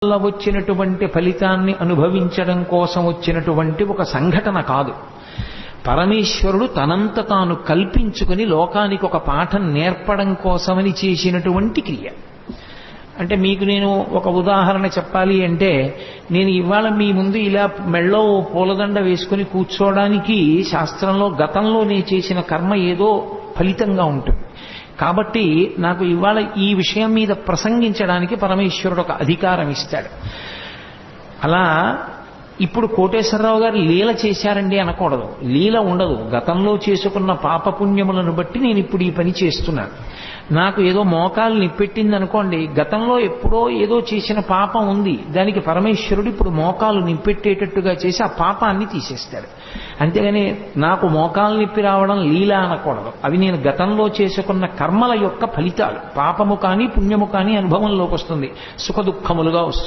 వల్ల వచ్చినటువంటి ఫలితాన్ని అనుభవించడం కోసం వచ్చినటువంటి ఒక సంఘటన కాదు. పరమేశ్వరుడు తనంత తాను కల్పించుకుని లోకానికి ఒక పాఠం నేర్పడం కోసమని చేసినటువంటి క్రియ. అంటే మీకు నేను ఒక ఉదాహరణ చెప్పాలి అంటే, నేను ఇవాళ మీ ముందు ఇలా మెళ్ళో పూలదండ వేసుకుని కూర్చోవడానికి శాస్త్రంలో గతంలో నేను చేసిన కర్మ ఏదో ఫలితంగా ఉంటుంది. కాబట్టి నాకు ఇవాళ ఈ విషయం మీద ప్రసంగించడానికి పరమేశ్వరుడు ఒక అధికారం ఇస్తాడు. అలా ఇప్పుడు కోటేశ్వరరావు గారు లీల చేశారండి అనకూడదు. లీల ఉండదు. గతంలో చేసుకున్న పాపపుణ్యములను బట్టి నేను ఇప్పుడు ఈ పని చేస్తున్నాను. నాకు ఏదో మోకాలు నిప్పెట్టింది అనుకోండి, గతంలో ఎప్పుడో ఏదో చేసిన పాపం ఉంది, దానికి పరమేశ్వరుడు ఇప్పుడు మోకాలు నిప్పెట్టేటట్టుగా చేసి ఆ పాపాన్ని తీసేస్తాడు. అంతేగాని నాకు మోకాలు నిప్పి రావడం లీల అనకూడదు. అవి నేను గతంలో చేసుకున్న కర్మల యొక్క ఫలితాలు. పాపము కానీ పుణ్యము కానీ అనుభవంలోకి వస్తుంది, సుఖ దుఃఖములుగా వస్తుంది.